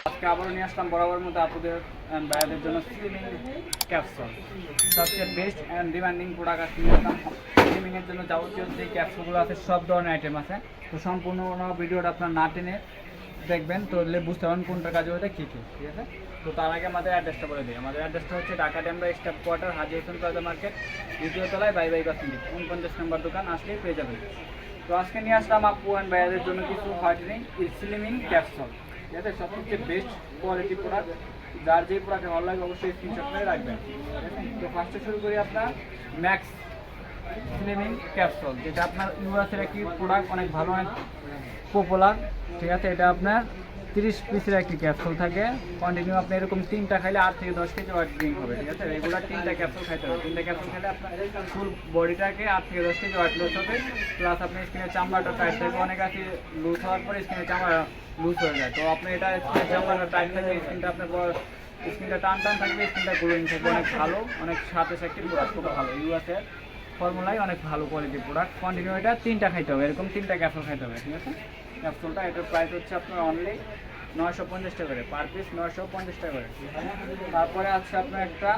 আজকে আবারও নিয়ে আসলাম বরাবর মতো আপুদের অ্যান্ড ভাইয়াদের জন্য স্লিমিং ক্যাপসুল। সবচেয়ে বেস্ট অ্যান্ড ডিমান্ডিং প্রোডাক্ট আজকে নিয়ে আসলাম। স্লিমিংয়ের জন্য যাবতীয় যে ক্যাপসুলগুলো আছে সব ধরনের আইটেম আছে। তো সম্পূর্ণ ভিডিওটা আপনার না টেনে দেখবেন, তো বুঝতে পারবেন কোনটার কাজে ওটা কী কী, ঠিক আছে? তো তার আগে আমাদের অ্যাড্রেসটা বলে দিই। আমাদের অ্যাড্রেসটা হচ্ছে ঢাকা ডেমরা স্টাফ কোয়ার্টার, হাজি হোসেন প্লাজা মার্কেট, দ্বিতীয় তলায় বাই বাই কসমেটিক, 49 নম্বর দোকান, আসলেই পেয়ে যাবেন। তো আজকে নিয়ে আসলাম আপু অ্যান্ড ভাইয়াদের জন্য কিছু হোয়াইটেনিং স্লিমিং ক্যাপসুল, ঠিক আছে? সবথেকে বেস্ট কোয়ালিটি প্রোডাক্ট। যার যেই প্রোডাক্টে ভালো লাগে অবশ্যই স্ক্রিনশট করে রাখবেন, ঠিক আছে? তো ফার্স্টে শুরু করি আপনার ম্যাক্স স্লিমিং ক্যাপসুল, যেটা আপনার ইউএসের একটি প্রোডাক্ট, অনেক ভালো, অনেক পপুলার, ঠিক আছে? এটা আপনার 30 পিসের একটি ক্যাপসুল থাকে। কন্টিনিউ আপনি এরকম 3টা খাইলে 8 থেকে 10 কেজি ওয়েট গেইন হবে, ঠিক আছে? রেগুলার 3টা ক্যাপসুল খাইতে হবে। 3টা ক্যাপসুল খেলে আপনার ফুল বডিটাকে 8 থেকে 10 কেজি ওয়েট লস হবে। প্লাস আপনার স্কিনের চামড়াটা টাইট থাকবে, অনেক আছে লুজ হওয়ার পরে স্কিনের চামড়া লুজ হয়ে যায়। তো আপনি এটা স্কিনের চামড়াটা টাইট থাকবে, স্কিনটা আপনার স্কিনটা টান টান থাকবে, স্কিনটা গ্লোয়িং থাকবে, অনেক ভালো, অনেক সাথে একটি প্রোডাক্ট, খুব ভালো। ইউএসের ফর্মুলায় অনেক ভালো কোয়ালিটির প্রোডাক্ট। কন্টিনিউ এটা 3টা খাইতে হবে, এরকম 3টা ক্যাপসুল খাইতে হবে, ঠিক আছে? ক্যাপসুলটা এটার প্রাইস হচ্ছে আপনার অনলি 950 টাকা করে, পার পিস 950 টাকা করে। তারপরে আছে আপনার একটা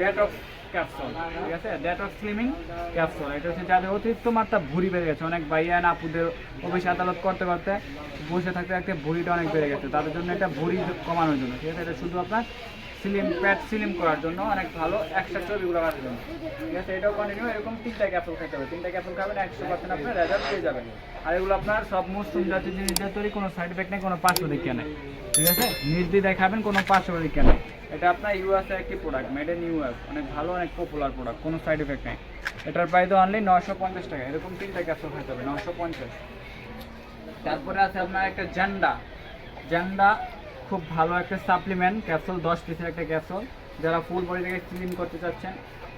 ডেটক্স ক্যাপসুল, ঠিক আছে? ডেটক্স স্লিমিং ক্যাপসুল, এটা হচ্ছে যাদের অতিরিক্ত মাত্রা ভুঁড়ি বেড়ে গেছে, অনেক ভাইয়া না আপুদের অফিস আদালত করতে করতে বসে থাকতে থাকতে ভুঁড়িটা অনেক বেড়ে গেছে, তাদের জন্য এটা ভুঁড়ি কমানোর জন্য, ঠিক আছে? এটা শুধু আপনার স্লিম প্যাট স্লিম করার জন্য, অনেক ভালো, এক্সট্রা চর্বিগুলো কাটার জন্য, ঠিক আছে? এটাও কন্টিনিউ এরকম 3টা ক্যাপসুল খেতে হবে। 3টা ক্যাপসুল খাবেন 100% আপনার রেজাল্ট পেয়ে যাবেন। আর এগুলো আপনার সব মশরুম জাতীয় জিনিস দিয়ে তৈরি, কোনো সাইড এফেক্ট নেই, কোনো পার্শ্বদিক নেই, ঠিক আছে? নির্দ্বিধায় খাবেন, কোনো পার্শ্বদিক নেই। এটা আপনার ইউএসের একটি প্রোডাক্ট, মেড ইন ইউএস, অনেক ভালো, অনেক পপুলার প্রোডাক্ট, কোনো সাইড এফেক্ট নেই। এটার প্রাইস অনলি 950 টাকা, এরকম 3টা ক্যাপসুল খেতে হবে 950। তারপরে আছে আপনার একটা জ্যান্ডা খুব ভালো একটা সাপ্লিমেন্ট ক্যাপসুল, 10 পিসের একটা ক্যাপসুল, যারা ফুল বডিটাকে ক্লিন করতে চাচ্ছেন,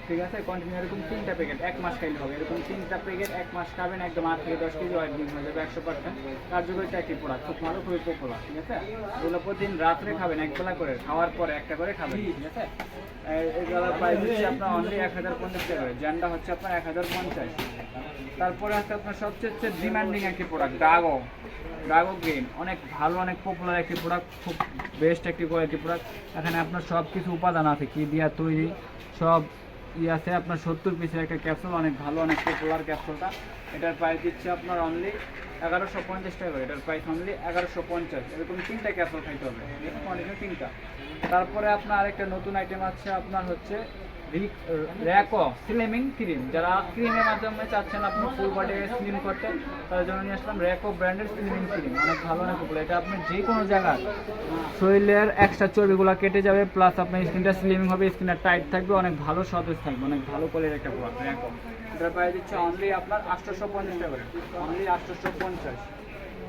ঠিক আছে? কন্টিনিউ এরকম 3টা প্যাকেট 1 মাস খাইলে হবে, এরকম 3টা প্যাকেট 1 মাস খাবেন, একদম 8 থেকে 10 কেজি ওয়েট গেইন হয়ে যাবে 100%। কার্যকরিতা একটি প্রোডাক্ট, খুব ভালো, খুবই পপুলার, ঠিক আছে? এগুলো প্রতিদিন রাত্রে খাবেন, একবেলা করে, খাওয়ার পরে একটা করে খাবেন, ঠিক আছে? এগুলো প্রাইস হচ্ছে আপনার অনলি 1050 টাকা করে, জ্যান্ডা হচ্ছে আপনার 1050। তারপরে আছে আপনার সবচেয়ে ডিমান্ডিং একটি প্রোডাক্ট, ডাগো গেইন, অনেক ভালো, অনেক পপুলার একটি প্রোডাক্ট, খুব বেস্ট একটি কোয়ালিটি প্রোডাক্ট। এখানে আপনার সব কিছু উপাদান আছে, কি দিয়া তৈরি সব আছে। আপনার 70 পিসের একটা ক্যাপসুল, অনেক ভালো, অনেক পপুলার ক্যাপসুলটা। এটার প্রাইস দিচ্ছে আপনার অনলি 1150 টাকা করে, এটার প্রাইস অনলি 1150। এরকম 3টা ক্যাপসুল খাইতে হবে, কন্টিনিউ 3টা। তারপরে আপনার আরেকটা নতুন আইটেম আছে, আপনার হচ্ছে র্যাকো স্লিমিং ক্রিম। যারা ক্রিমের মাধ্যমে চাচ্ছেন আপনি ফুল বডি স্লিম করতে, তাদের জন্য নিয়ে আসলাম র্যাকো ব্র্যান্ডের স্লিমিং ক্রিম, অনেক ভালো, অনেক পপুলার। এটা আপনি যে কোনো জায়গায় শরীরের এক্সট্রা চর্বিগুলো কেটে যাবে, প্লাস আপনার স্কিনটা স্লিমিং হবে, স্কিনটা টাইট থাকবে, অনেক ভালো সতেজ থাকবে, অনেক ভালো কোয়ালিটির একটা প্রোডাক্ট র্যাকো। এটার প্রাইস দিচ্ছে অনলি আপনার 850 টাকা করে, অনলি 850।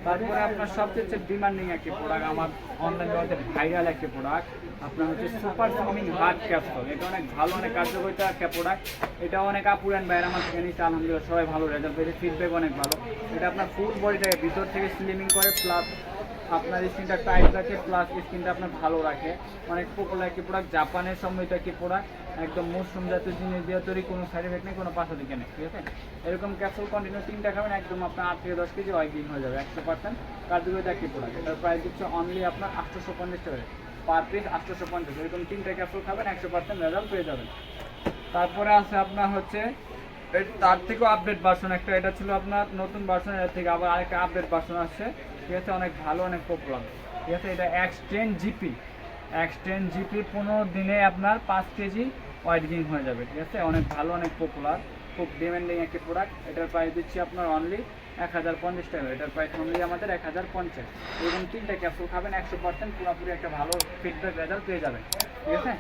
তারপরে আপনার সবচেয়ে ডিমান্ডিং একটি প্রোডাক্ট, আমার অনলাইন জগতে ভাইরাল একটি প্রোডাক্ট, আপনার হচ্ছে সুপার স্লিমিং হার্ট ক্যাপসুল। এটা অনেক ভালো, অনেক কার্যকরিতা একটা প্রোডাক্ট। এটা অনেক আপুর অ্যান্ড বাইরে আমার থেকে নিচ্ছে, আলহামদুলিল্লাহ সবাই ভালো রেজাল্ট পেয়েছে, ফিডব্যাক অনেক ভালো। এটা আপনার ফুল বডিটাকে ভিতর থেকে স্লিমিং করে, প্লাস আপনার স্কিনটা টাইট রাখে, প্লাস স্কিনটা আপনার ভালো রাখে, অনেক পপুলার একটি প্রোডাক্ট, জাপানের সম্মিলিত একটি প্রোডাক্ট, একদম মশরুম জাতীয় জিনিস দিয়ে তৈরি, কোনো সাইড এফেক্ট নেই, কোনো পাশা দিকে নেই, ঠিক আছে? এরকম ক্যাপসুল কন্টিনিউ 3টা খাবেন, একদম আপনার 8 থেকে 10 কেজি ওয়েট গেইন হয়ে যাবে 100%। কার্যকরিতা একটি প্রোডাক্ট। এটার প্রাইস দিচ্ছে অনলি আপনার 850 টাকা, পার পিস 850। এরকম 3টা ক্যাপসুল খাবেন, 100% রেজাল্ট পেয়ে যাবেন। তারপরে আছে আপনার হচ্ছে তার থেকেও আপডেট ভার্সন একটা, এটা ছিল আপনার নতুন ভার্সন, এর থেকে আবার আরেকটা আপডেট ভার্সন আসছে, ঠিক আছে? অনেক ভালো, অনেক পপুলার, ঠিক আছে? এটা X10 জিপি 15 দিনে আপনার 5 কেজি ওয়েট গেইন হয়ে যাবে, ঠিক আছে? অনেক ভালো, অনেক পপুলার, খুব ডিমান্ডিং একটি প্রোডাক্ট। এটার প্রাইস দিচ্ছি আপনার অনলি 1050 টাকা, এটার প্রাইস অনলি আমাদের 1050। এরকম 3টা ক্যাপসুল খাবেন, 100% পুরোপুরি একটা ভালো ফিডব্যাক রেজাল্ট পেয়ে যাবেন, ঠিক আছে?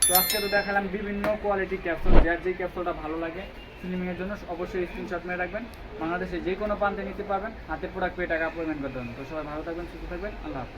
তো আজকে তো দেখালাম বিভিন্ন কোয়ালিটি ক্যাপসুল, যার যেই ক্যাপসুলটা ভালো লাগে স্লিমিংয়ের জন্য অবশ্যই স্ক্রিনশট নিয়ে রাখবেন। বাংলাদেশে যে কোনো প্রান্তে নিতে পারবেন, হাতে প্রোডাক্ট পেয়ে টাকা পেমেন্ট করতে হবে। তো সবাই ভালো থাকবেন, সুস্থ থাকবেন, আল্লাহ হাফেজ।